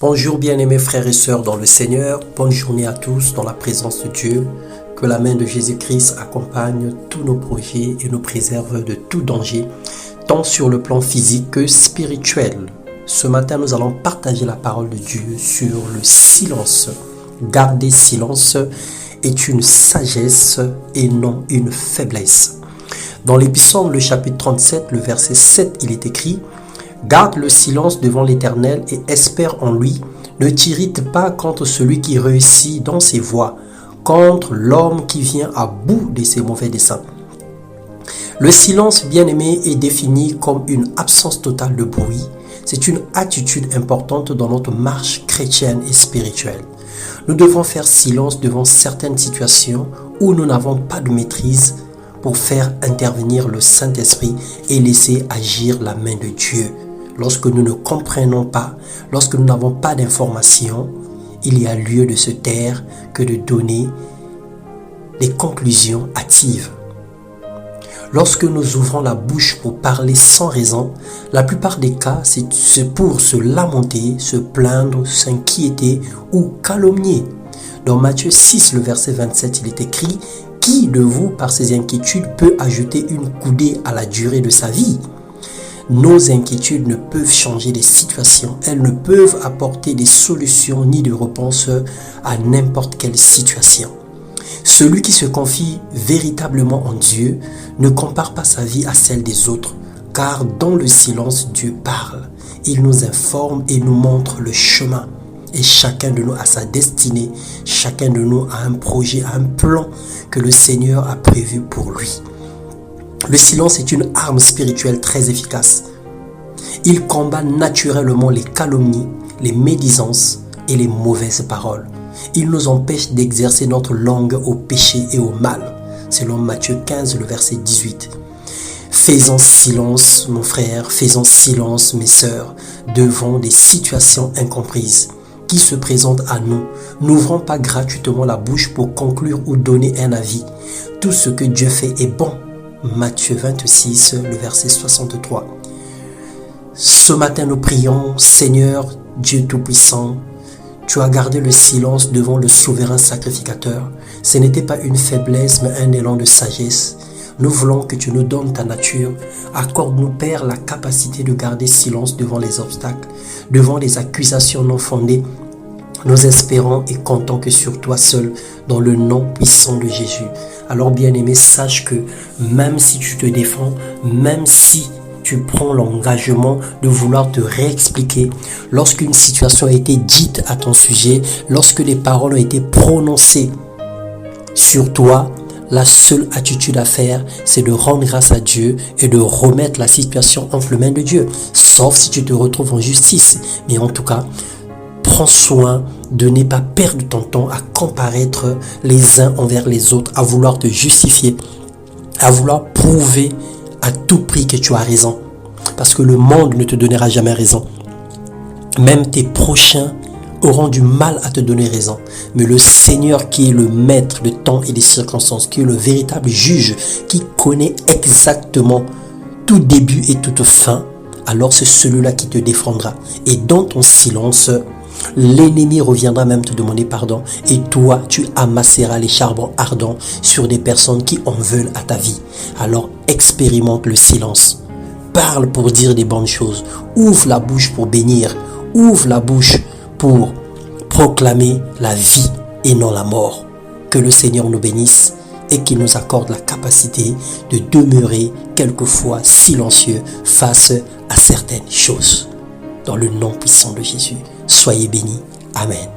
Bonjour bien-aimés frères et sœurs dans le Seigneur, bonne journée à tous dans la présence de Dieu. Que la main de Jésus-Christ accompagne tous nos projets et nous préserve de tout danger, tant sur le plan physique que spirituel. Ce matin, nous allons partager la parole de Dieu sur le silence. Garder silence est une sagesse et non une faiblesse. Dans l'Épître, le chapitre 37, le verset 7, il est écrit: garde le silence devant l'Éternel et espère en lui. Ne t'irrite pas contre celui qui réussit dans ses voies, contre l'homme qui vient à bout de ses mauvais desseins. Le silence, bien-aimé, est défini comme une absence totale de bruit. C'est une attitude importante dans notre marche chrétienne et spirituelle. Nous devons faire silence devant certaines situations où nous n'avons pas de maîtrise pour faire intervenir le Saint-Esprit et laisser agir la main de Dieu. Lorsque nous ne comprenons pas, lorsque nous n'avons pas d'informations, il y a lieu de se taire que de donner des conclusions hâtives. Lorsque nous ouvrons la bouche pour parler sans raison, la plupart des cas, c'est pour se lamenter, se plaindre, s'inquiéter ou calomnier. Dans Matthieu 6, le verset 27, il est écrit: « Qui de vous, par ses inquiétudes, peut ajouter une coudée à la durée de sa vie ?» Nos inquiétudes ne peuvent changer les situations, elles ne peuvent apporter des solutions ni de réponse à n'importe quelle situation. Celui qui se confie véritablement en Dieu ne compare pas sa vie à celle des autres, car dans le silence, Dieu parle. Il nous informe et nous montre le chemin. Et chacun de nous a sa destinée, chacun de nous a un projet, un plan que le Seigneur a prévu pour lui. Le silence est une arme spirituelle très efficace. Il combat naturellement les calomnies, les médisances et les mauvaises paroles. Il nous empêche d'exercer notre langue au péché et au mal, selon Matthieu 15, le verset 18. Faisons silence, mon frère, faisons silence, mes sœurs, devant des situations incomprises qui se présentent à nous. N'ouvrons pas gratuitement la bouche pour conclure ou donner un avis. Tout ce que Dieu fait est bon. Matthieu 26, le verset 63. Ce matin, nous prions: Seigneur, Dieu Tout-Puissant, tu as gardé le silence devant le souverain sacrificateur. Ce n'était pas une faiblesse, mais un élan de sagesse. Nous voulons que tu nous donnes ta nature. Accorde-nous, Père, la capacité de garder silence devant les obstacles, devant les accusations non fondées. Nous espérons et comptons que sur toi seul, dans le nom puissant de Jésus. Alors bien-aimé, sache que même si tu te défends, même si tu prends l'engagement de vouloir te réexpliquer, lorsqu'une situation a été dite à ton sujet, lorsque des paroles ont été prononcées sur toi, la seule attitude à faire, c'est de rendre grâce à Dieu et de remettre la situation entre les mains de Dieu. Sauf si tu te retrouves en justice. Mais en tout cas, prends soin de ne pas perdre ton temps à comparaître les uns envers les autres, à vouloir te justifier, à vouloir prouver à tout prix que tu as raison. Parce que le monde ne te donnera jamais raison. Même tes prochains auront du mal à te donner raison. Mais le Seigneur qui est le maître de temps et des circonstances, qui est le véritable juge, qui connaît exactement tout début et toute fin, alors c'est celui-là qui te défendra. Et dans ton silence, l'ennemi reviendra même te demander pardon et toi, tu amasseras les charbons ardents sur des personnes qui en veulent à ta vie. Alors expérimente le silence. Parle pour dire des bonnes choses. Ouvre la bouche pour bénir. Ouvre la bouche pour proclamer la vie et non la mort. Que le Seigneur nous bénisse et qu'il nous accorde la capacité de demeurer quelquefois silencieux face à certaines choses. Dans le nom puissant de Jésus, soyez bénis. Amen.